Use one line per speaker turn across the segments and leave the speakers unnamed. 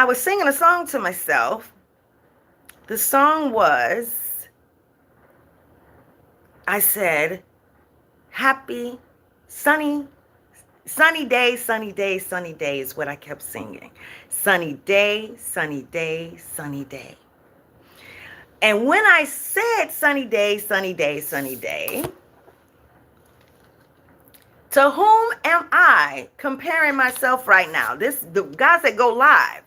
I was singing a song to myself. The song was, I said, happy, sunny day, sunny day, sunny day is what I kept singing. Sunny day, sunny day, sunny day. And when I said sunny day, sunny day, sunny day, to whom am I comparing myself right now? God said go live.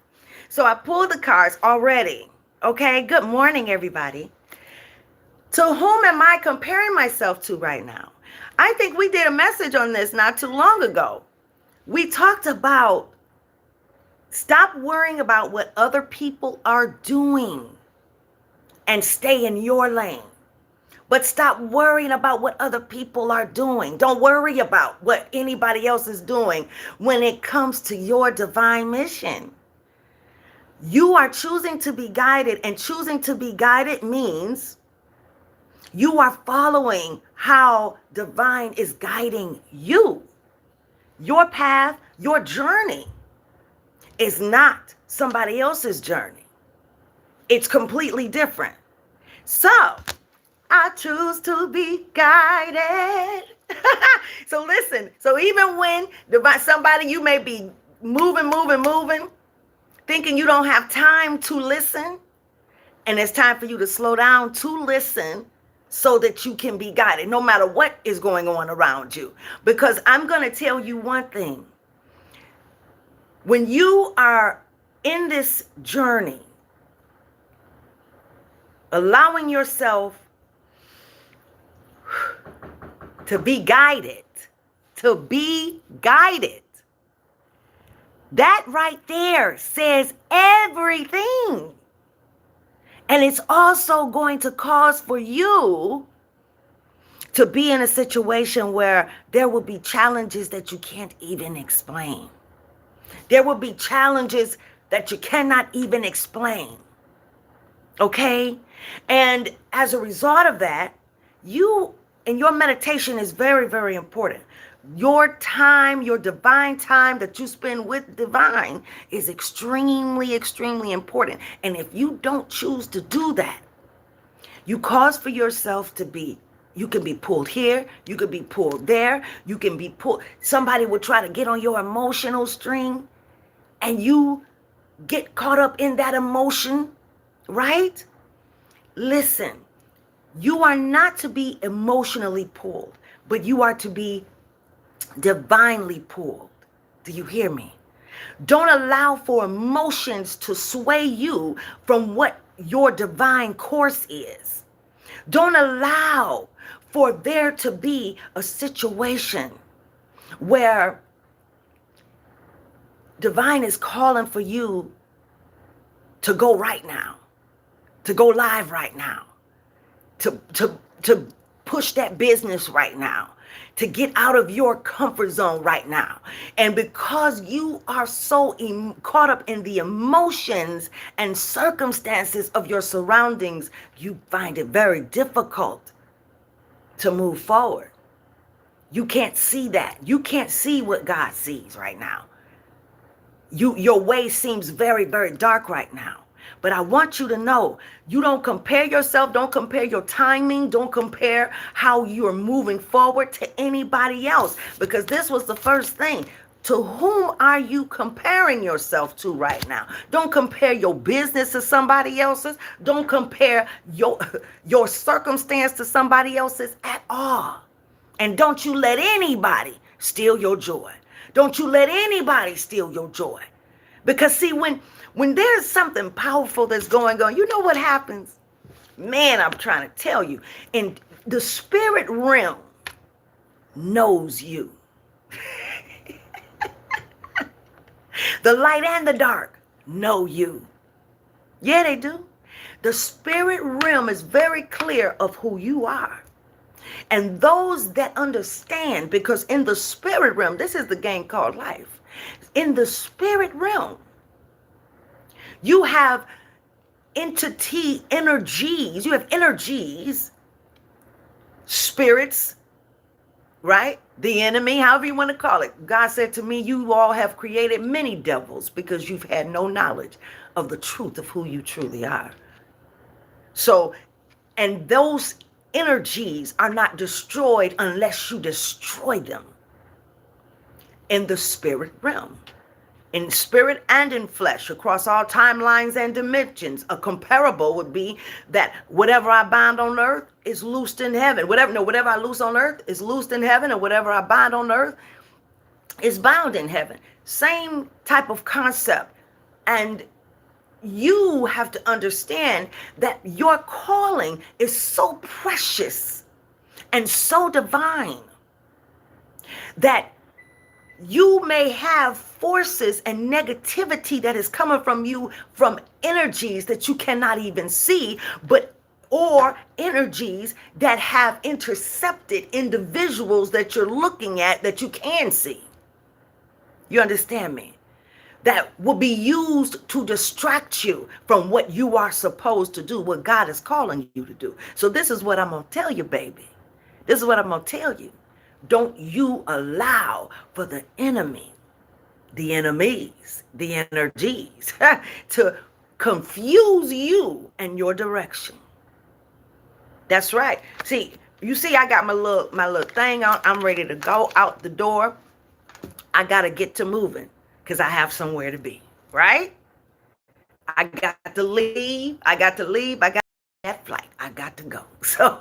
So I pulled the cards already. Okay, good morning, everybody. To whom am I comparing myself to right now? I think we did a message on this not too long ago. We talked about stop worrying about what other people are doing and stay in your lane. But stop worrying about what other people are doing. Don't worry about what anybody else is doing when it comes to your divine mission. You are choosing to be guided, and choosing to be guided means you are following how divine is guiding you. Your path, your journey is not somebody else's journey. It's completely different. So, I choose to be guided. So listen, so even when somebody, you may be moving, thinking you don't have time to listen, and it's time for you to slow down to listen so that you can be guided, no matter what is going on around you. Because I'm going to tell you one thing. When you are in this journey, allowing yourself to be guided, that right there says everything. And it's also going to cause for you to be in a situation where there will be challenges that you can't even explain. There will be challenges that you cannot even explain. Okay? And as a result of that, and your meditation is very, very important. Your time, your divine time that you spend with divine is extremely, extremely important. And if you don't choose to do that, you cause for yourself you can be pulled here, you can be pulled there, you can be pulled. Somebody will try to get on your emotional string and you get caught up in that emotion, right? Listen. You are not to be emotionally pulled, but you are to be divinely pulled. Do you hear me? Don't allow for emotions to sway you from what your divine course is. Don't allow for there to be a situation where divine is calling for you to go right now, to go live right now. To push that business right now, to get out of your comfort zone right now. And because you are so caught up in the emotions and circumstances of your surroundings, you find it very difficult to move forward. You can't see that. You can't see what God sees right now. Your way seems very, very dark right now. But I want you to know, you don't compare yourself, don't compare your timing, don't compare how you're moving forward to anybody else. Because this was the first thing. To whom are you comparing yourself to right now? Don't compare your business to somebody else's. Don't compare your circumstance to somebody else's at all. And don't you let anybody steal your joy. Don't you let anybody steal your joy. Because see, when there's something powerful that's going on, you know what happens? Man, I'm trying to tell you. And the spirit realm knows you. The light and the dark know you. Yeah, they do. The spirit realm is very clear of who you are. And those that understand, because in the spirit realm, this is the game called life. In the spirit realm, you have energies, spirits, right? the enemy, however you want to call it. God said to me, you all have created many devils because you've had no knowledge of the truth of who you truly are. So, and those energies are not destroyed unless you destroy them in the spirit realm. In spirit and in flesh, across all timelines and dimensions. A comparable would be that whatever I bind on earth is loosed in heaven. Whatever I loose on earth is loosed in heaven, and whatever I bind on earth is bound in heaven. Same type of concept. And you have to understand that your calling is so precious and so divine that you may have forces and negativity that is coming from you from energies that you cannot even see, or energies that have intercepted individuals that you're looking at that you can see. You understand me? That will be used to distract you from what you are supposed to do, what God is calling you to do. So this is what I'm going to tell you, baby. This is what I'm going to tell you. Don't you allow for the enemy, the enemies, the energies to confuse you and your direction. That's right. See, you see, I got my little thing on. I'm ready to go out the door. I got to get to moving because I have somewhere to be, right? I got to leave. I got that flight. I got to go. So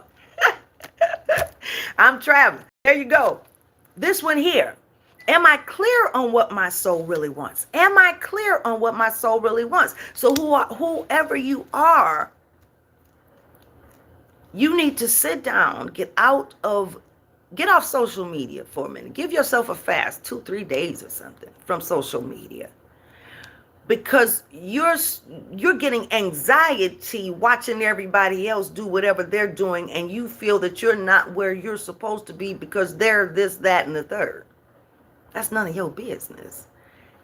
I'm traveling. There you go. This one here. Am I clear on what my soul really wants? Am I clear on what my soul really wants? So whoever you are, you need to sit down, get off social media for a minute. Give yourself a fast, 2-3 days or something from social media. Because you're getting anxiety watching everybody else do whatever they're doing, and you feel that you're not where you're supposed to be because they're this, that, and the third. That's none of your business.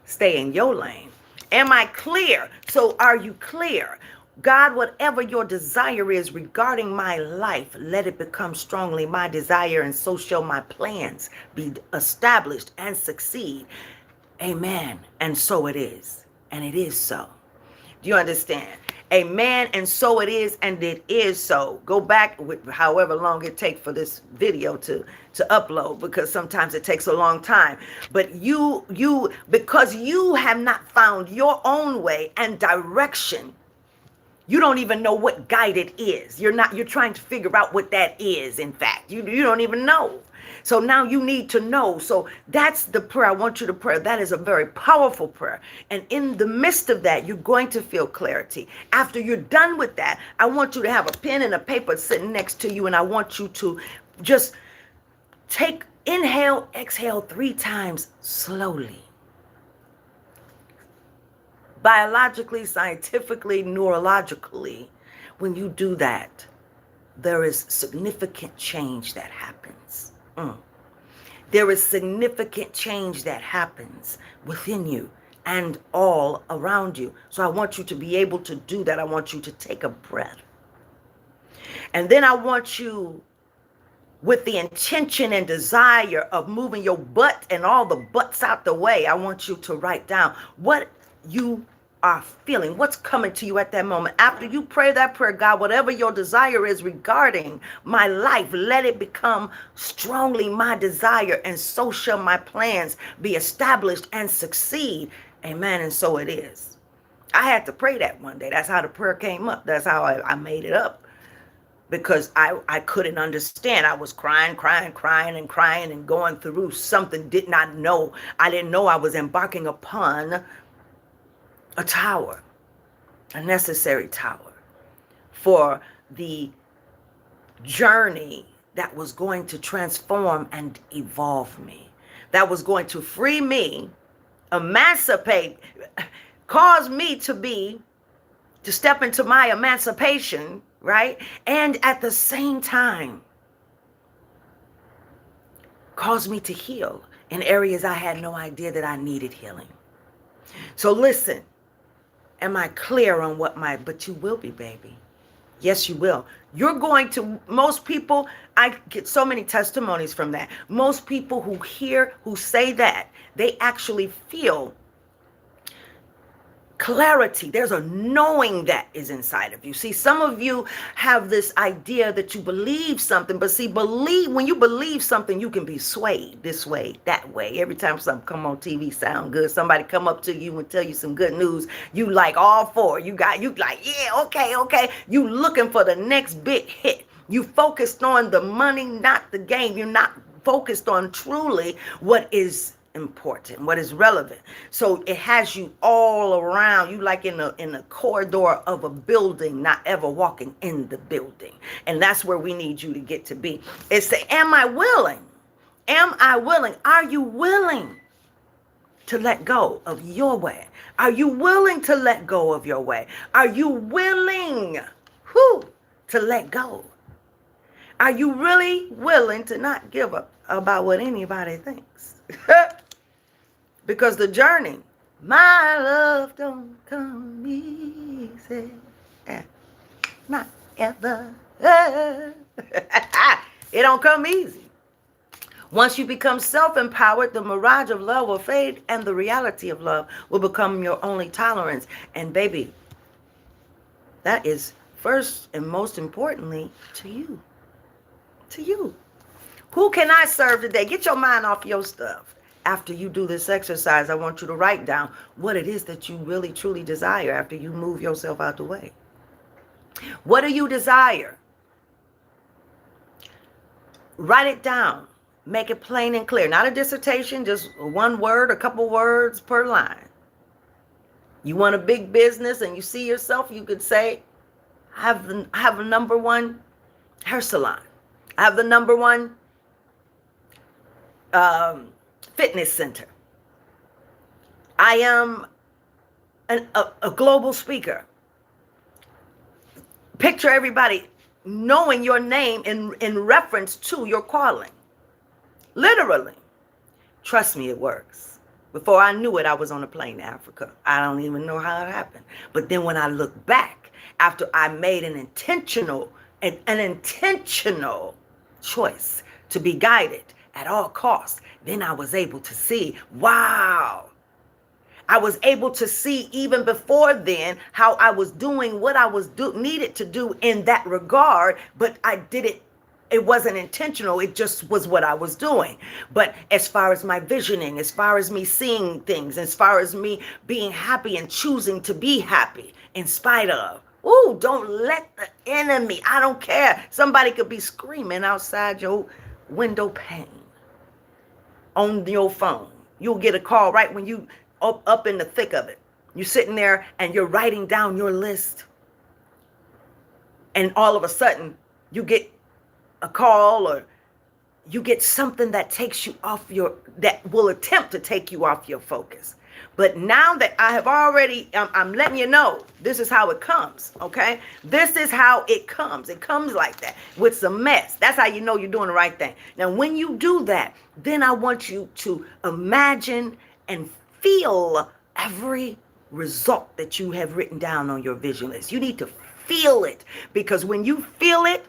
Stay in your lane. Am I clear? So are you clear? God, whatever your desire is regarding my life, let it become strongly my desire, and so shall my plans be established and succeed. Amen. And so it is. And it is so. Do you understand? Amen. And so it is. And it is so. Go back with however long it takes for this video to upload, because sometimes it takes a long time. But because you have not found your own way and direction, you don't even know what guided is. You're trying to figure out what that is. In fact, you don't even know. So now you need to know. So that's the prayer I want you to pray. That is a very powerful prayer. And in the midst of that, you're going to feel clarity. After you're done with that, I want you to have a pen and a paper sitting next to you. And I want you to just inhale, exhale 3 times slowly. Biologically, scientifically, neurologically, when you do that, there is significant change that happens. There is significant change that happens within you and all around you. So I want you to be able to do that. I want you to take a breath. And then I want you, with the intention and desire of moving your butt and all the butts out the way, I want you to write down what you are feeling, what's coming to you at that moment. After you pray that prayer, God, whatever your desire is regarding my life, let it become strongly my desire, and so shall my plans be established and succeed. Amen. And so it is. I had to pray that one day. That's how the prayer came up. That's how I made it up. Because I couldn't understand. I was crying and going through something, did not know. I didn't know I was embarking upon a tower, a necessary tower for the journey that was going to transform and evolve me, that was going to free me, emancipate, cause me to step into my emancipation, right? And at the same time, cause me to heal in areas I had no idea that I needed healing. So listen. Am I clear on but you will be, baby. Yes, you will. You're going to, most people, I get so many testimonies from that. Most people who hear, who say that, they actually feel clarity. There's a knowing that is inside of you. See, some of you have this idea that you believe something, but see, when you believe something, you can be swayed this way, that way. Every time something come on TV sound good, somebody come up to you and tell you some good news, you like all for it. You like, yeah, okay. You looking for the next big hit. You focused on the money, not the game. You're not focused on truly what is important, what is relevant. So it has you all around. You like in a corridor of a building, not ever walking in the building. And that's where we need you to get to be. It's the, am I willing? Am I willing? Are you willing to let go of your way? Are you willing to let go of your way? Are you willing to let go? Are you really willing to not give up about what anybody thinks? Because the journey, my love don't come easy. Not ever. It don't come easy. Once you become self-empowered, the mirage of love will fade and the reality of love will become your only tolerance. And baby, that is first and most importantly to you. To you. Who can I serve today? Get your mind off your stuff. After you do this exercise, I want you to write down what it is that you really, truly desire after you move yourself out the way. What do you desire? Write it down. Make it plain and clear. Not a dissertation, just one word, a couple words per line. You want a big business and you see yourself, you could say, I have a number one hair salon. I have the number one fitness center. I am a global speaker. Picture everybody knowing your name in reference to your calling. Literally. Trust me, it works. Before I knew it, I was on a plane to Africa. I don't even know how it happened. But then when I look back, after I made an intentional choice to be guided at all costs, then I was able to see, wow. I was able to see even before then how I was doing what I was needed to do in that regard, but I did it. It wasn't intentional. It just was what I was doing. But as far as my visioning, as far as me seeing things, as far as me being happy and choosing to be happy in spite of, ooh, don't let the enemy, I don't care. Somebody could be screaming outside your window pane on your phone. You'll get a call right when you up in the thick of it. You're sitting there and you're writing down your list. And all of a sudden you get a call or you get something that takes you off that will attempt to take you off your focus. But now that I have already, I'm letting you know, this is how it comes, okay? This is how it comes. It comes like that with some mess. That's how you know you're doing the right thing. Now, when you do that, then I want you to imagine and feel every result that you have written down on your vision list. You need to feel it, because when you feel it,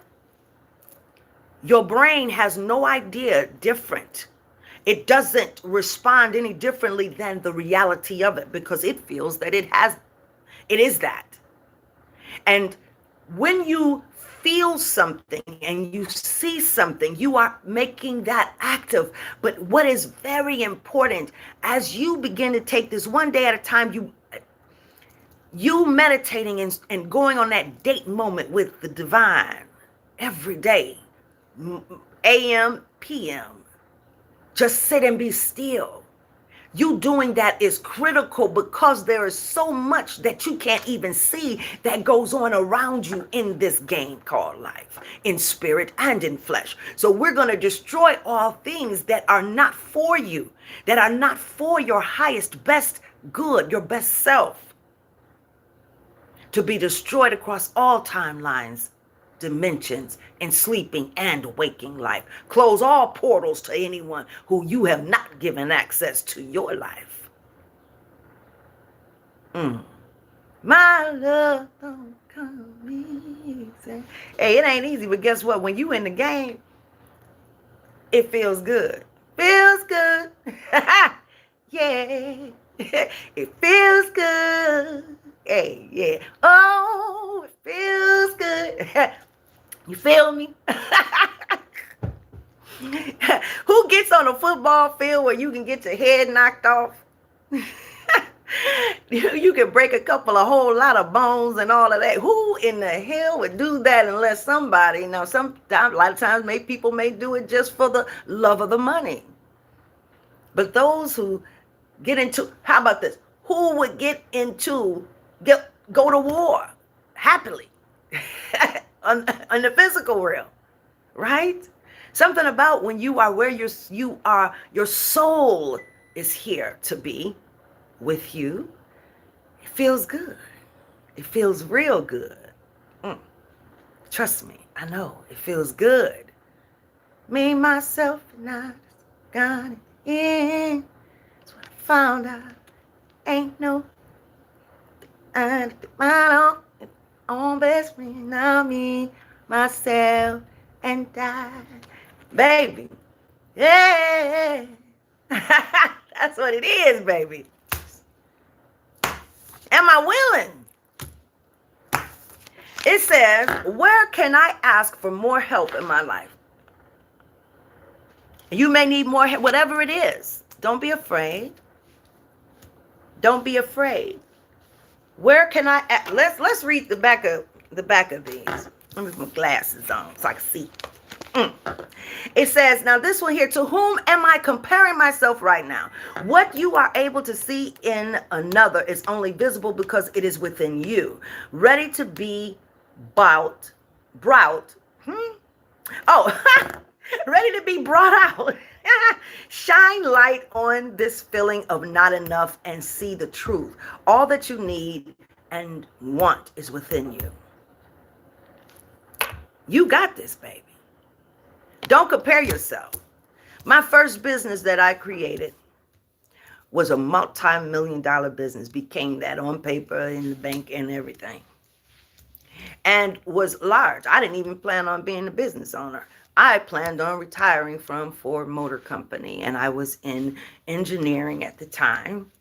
your brain has no idea different. It doesn't respond any differently than the reality of it, because it feels that it is that. And when you feel something and you see something, you are making that active. But what is very important, as you begin to take this one day at a time, you meditating and going on that date moment with the divine every day, AM, PM. Just sit and be still. You doing that is critical, because there is so much that you can't even see that goes on around you in this game called life, in spirit and in flesh. So we're going to destroy all things that are not for you, that are not for your highest, best good, your best self, to be destroyed across all timelines, dimensions, in sleeping and waking life. Close all portals to anyone who you have not given access to your life. My love don't come See? Hey, it ain't easy, but guess what? When you in the game, it feels good. Feels good. Yeah. It feels good. Hey, yeah. Oh, it feels good. You feel me? Who gets on a football field where you can get your head knocked off? You can break a whole lot of bones and all of that. Who in the hell would do that unless somebody, a lot of times people may do it just for the love of the money. But those who get into, how about this? Who would go to war happily on the physical realm, right? Something about when you are where your soul is here to be with you. It feels good. It feels real good. Trust me, I know it feels good. Me, myself, and I got it in. That's what I found out. Ain't no my own best friend. Now me, myself, and I. Baby. Yeah. That's what it is, baby. Am I willing? It says, where can I ask for more help in my life? You may need more help, whatever it is. Don't be afraid. Don't be afraid. Where can I ask? Let's read the back of these. Let me put my glasses on so I can see. It says, now this one here, to whom am I comparing myself right now? What you are able to see in another is only visible because it is within you. Ready to be brought. Ready to be brought out. Shine light on this feeling of not enough and see the truth. All that you need and want is within you. You got this, baby. Don't compare yourself. My first business that I created was a multi-million-dollar business. Became that on paper, in the bank, and everything. And was large. I didn't even plan on being a business owner. I planned on retiring from Ford Motor Company, and I was in engineering at the time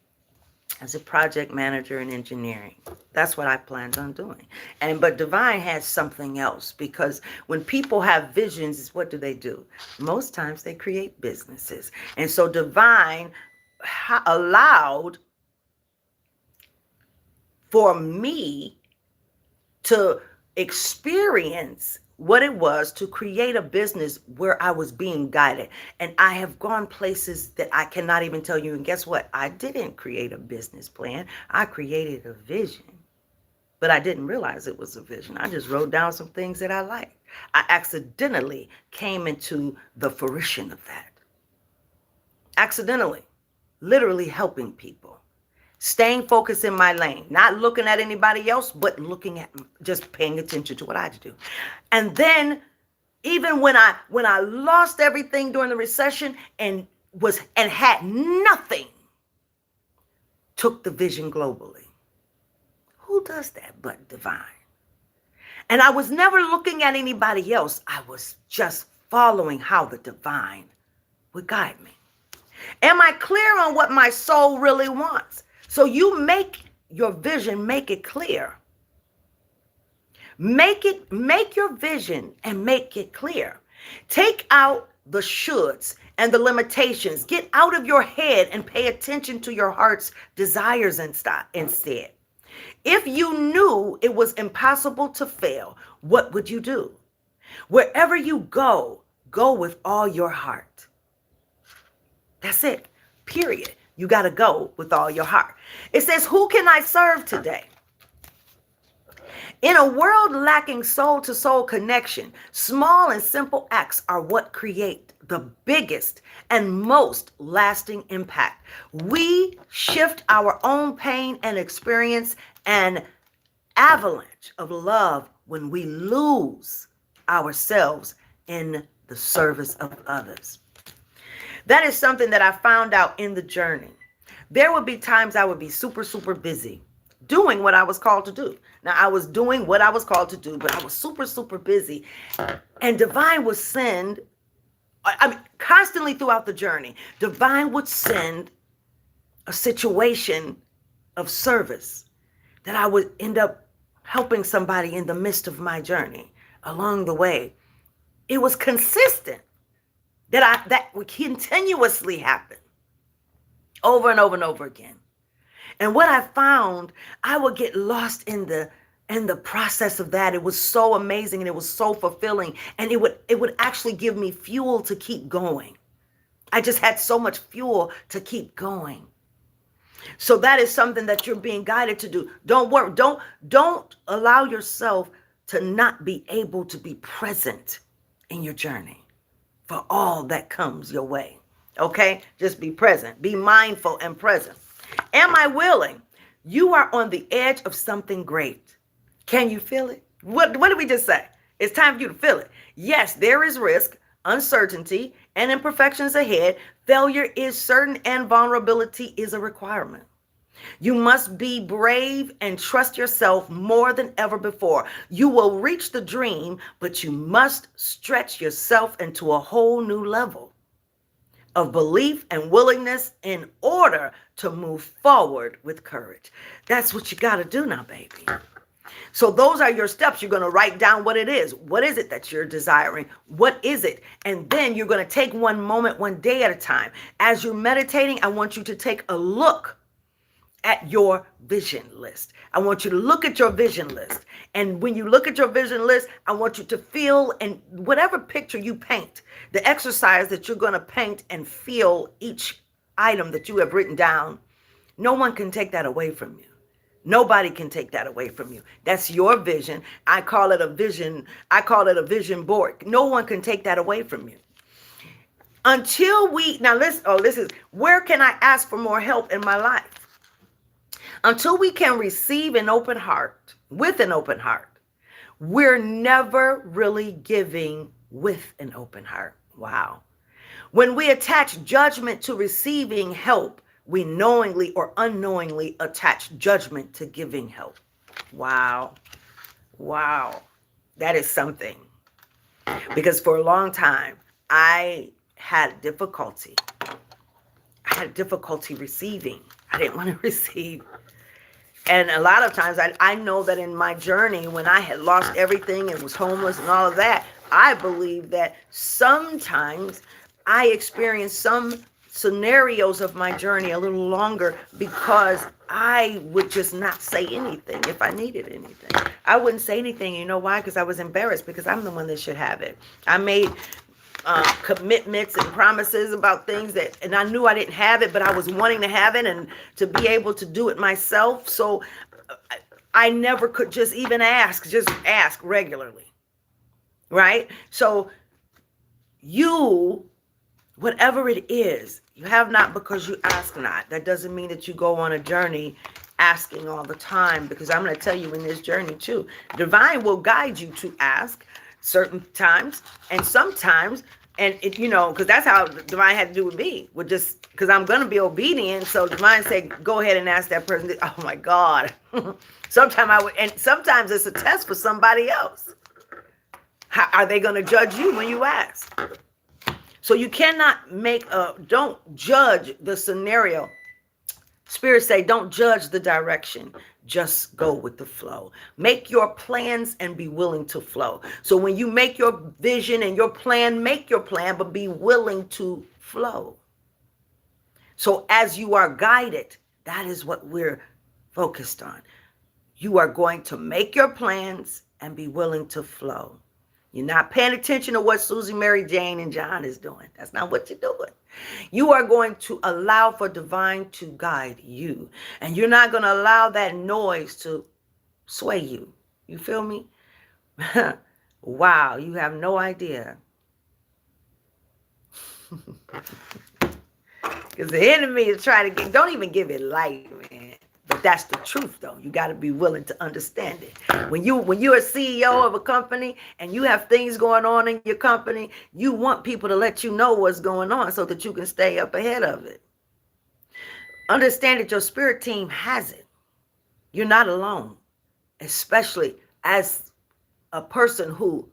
as a project manager in engineering. That's what I planned on doing. But Divine has something else, because when people have visions, what do? Most times they create businesses. And so Divine allowed for me to experience what it was to create a business where I was being guided. And I have gone places that I cannot even tell you. And guess what? I didn't create a business plan. I created a vision. But I didn't realize it was a vision. I just wrote down some things that I liked. I accidentally came into the fruition of that. Accidentally. Literally helping people. Staying focused in my lane, not looking at anybody else, but looking at, just paying attention to what I do. And then, even when I lost everything during the recession and had nothing, took the vision globally. Who does that but Divine? And I was never looking at anybody else. I was just following how the Divine would guide me. Am I clear on what my soul really wants? So you make your vision, make it clear. Make your vision and make it clear. Take out the shoulds and the limitations. Get out of your head and pay attention to your heart's desires instead. If you knew it was impossible to fail, what would you do? Wherever you go, go with all your heart. That's it, period. You got to go with all your heart. It says, who can I serve today? In a world lacking soul-to-soul connection, small and simple acts are what create the biggest and most lasting impact. We shift our own pain and experience an avalanche of love when we lose ourselves in the service of others. That is something that I found out in the journey. There would be times I would be super, super busy doing what I was called to do. Now, I was doing what I was called to do, but I was super, super busy. And divine would send, I mean, constantly throughout the journey, divine would send a situation of service that I would end up helping somebody in the midst of my journey along the way. It was consistent that would continuously happen over and over and over again. And what I found, I would get lost in the process of that. It was so amazing and it was so fulfilling, and it would actually give me fuel to keep going. I just had so much fuel to keep going. So that is something that you're being guided to do. Don't worry. Don't allow yourself to not be able to be present in your journey for all that comes your way. Okay? Just be present. Be mindful and present. Am I willing? You are on the edge of something great. Can you feel it? What did we just say? It's time for you to feel it. Yes, there is risk, uncertainty, and imperfections ahead. Failure is certain and vulnerability is a requirement. You must be brave and trust yourself more than ever before. You will reach the dream, but you must stretch yourself into a whole new level of belief and willingness in order to move forward with courage. That's what you got to do now, baby. So those are your steps. You're going to write down what it is. What is it that you're desiring? What is it? And then you're going to take one moment, one day at a time. As you're meditating, I want you to take a look at your vision list. I want you to look at your vision list. And when you look at your vision list, I want you to feel, and whatever picture you paint, the exercise that you're going to paint and feel each item that you have written down, no one can take that away from you. Nobody can take that away from you. That's your vision. I call it a vision. I call it a vision board. No one can take that away from you. Until we, now this is, where can I ask for more help in my life? Until we can receive an open heart, with an open heart, we're never really giving with an open heart. Wow. When we attach judgment to receiving help, we knowingly or unknowingly attach judgment to giving help. Wow. Wow. That is something. Because for a long time, I had difficulty. Receiving. I didn't want to receive. And a lot of times I know that in my journey, when I had lost everything and was homeless and all of that, I believe that sometimes I experienced some scenarios of my journey a little longer because I would just not say anything if I needed anything. I wouldn't say anything. You know why? Because I was embarrassed, because I'm the one that should have it. I made commitments and promises about things and I knew I didn't have it, but I was wanting to have it and to be able to do it myself. So I never could just even ask regularly. Right? So whatever it is, you have not because you ask not. That doesn't mean that you go on a journey asking all the time, because I'm going to tell you in this journey too, divine will guide you to ask certain times and sometimes, and it, because that's how divine had to do with me, with just because I'm going to be obedient. So divine said, go ahead and ask that person. Oh my God. Sometimes sometimes it's a test for somebody else. How are they going to judge you when you ask? So you cannot don't judge the scenario. Spirit say, don't judge the direction. Just go with the flow. Make your plans and be willing to flow. So when you make your vision and your plan, make your plan, but be willing to flow. So as you are guided, that is what we're focused on. You are going to make your plans and be willing to flow. You're not paying attention to what Susie, Mary, Jane, and John is doing. That's not what you're doing. You are going to allow for divine to guide you. And you're not going to allow that noise to sway you. You feel me? Wow, you have no idea. Because the enemy is trying to don't even give it light, man. But that's the truth, though. You got to be willing to understand it. When you're a CEO of a company and you have things going on in your company, you want people to let you know what's going on so that you can stay up ahead of it. Understand that your spirit team has it. You're not alone, especially as a person who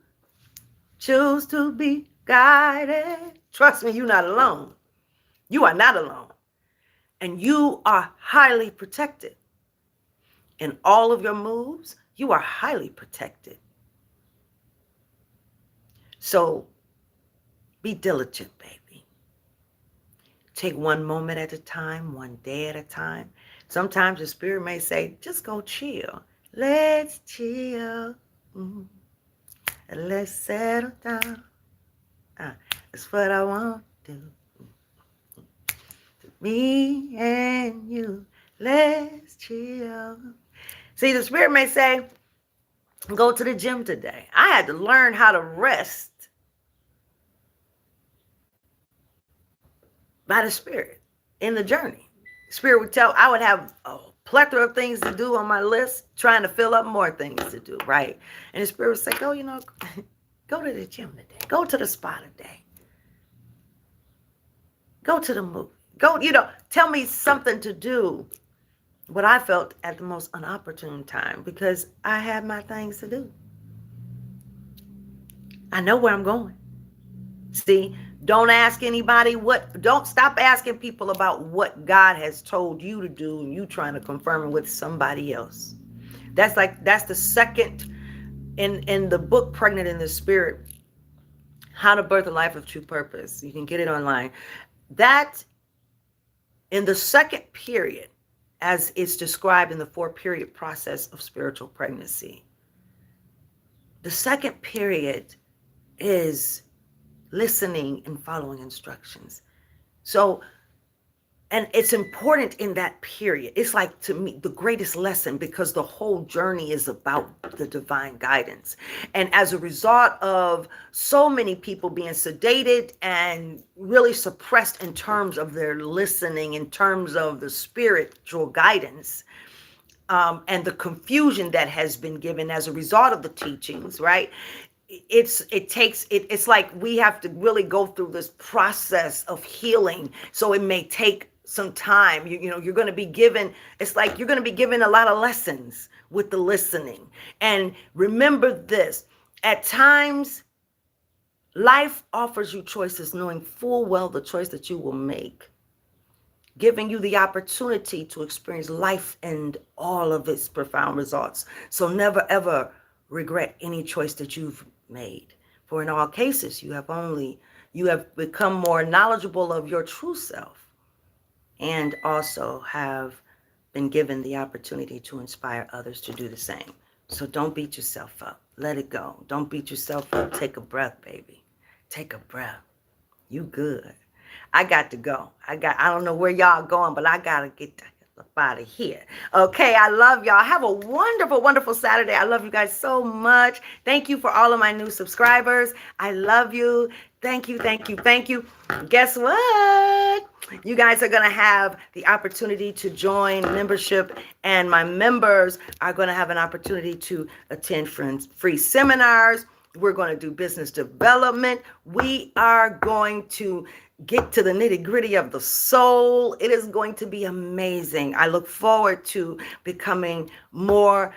choose to be guided. Trust me, you're not alone. You are not alone. And you are highly protected. In all of your moves, you are highly protected. So be diligent, baby. Take one moment at a time, one day at a time. Sometimes the spirit may say, just go chill. Let's chill. Let's settle down. That's what I want to do. Me and you, let's chill. See, the spirit may say, go to the gym today. I had to learn how to rest by the spirit in the journey. Spirit would tell, I would have a plethora of things to do on my list, trying to fill up more things to do, right? And the spirit would say, go to the gym today. Go to the spa today. Go to the movie. Go, tell me something to do. What I felt at the most inopportune time, because I had my things to do. I know where I'm going. See, don't ask anybody don't stop asking people about what God has told you to do and you trying to confirm it with somebody else. That's the second in the book, Pregnant in the Spirit, How to Birth a Life of True Purpose. You can get it online. That in the second period, as it's described in the 4-period process of spiritual pregnancy, the second period is listening and following instructions. So, and it's important in that period. It's like, to me, the greatest lesson, because the whole journey is about the divine guidance. And as a result of so many people being sedated and really suppressed in terms of their listening, in terms of the spiritual guidance, and the confusion that has been given as a result of the teachings, right? It's like we have to really go through this process of healing. So it may take some time. You're going to be given, it's like you're going to be given a lot of lessons with the listening. And remember this, at times, life offers you choices, knowing full well the choice that you will make, giving you the opportunity to experience life and all of its profound results. So never, ever regret any choice that you've made. For in all cases, you have become more knowledgeable of your true self, and also have been given the opportunity to inspire others to do the same. So don't beat yourself up. Let it go. Don't beat yourself up. Take a breath, baby. Take a breath. You good. I got to go. I don't know where y'all going, but I got to get up out of here. Okay, I love y'all. Have a wonderful, wonderful Saturday. I love you guys so much. Thank you for all of my new subscribers. I love you. Thank you, thank you, thank you. Guess what? You guys are going to have the opportunity to join membership, and my members are going to have an opportunity to attend free seminars. We're going to do business development. We are going to get to the nitty-gritty of the soul. It is going to be amazing. I look forward to becoming more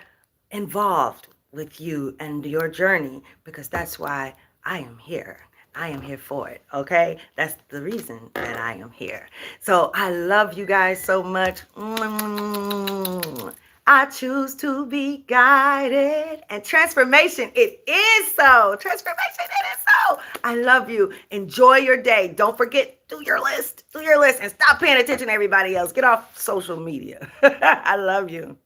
involved with you and your journey, because that's why I am here. I am here for it, okay? That's the reason that I am here. So I love you guys so much. I choose to be guided. And transformation, it is so. Transformation, it is so. I love you. Enjoy your day. Don't forget, do your list. Do your list and stop paying attention to everybody else. Get off social media. I love you.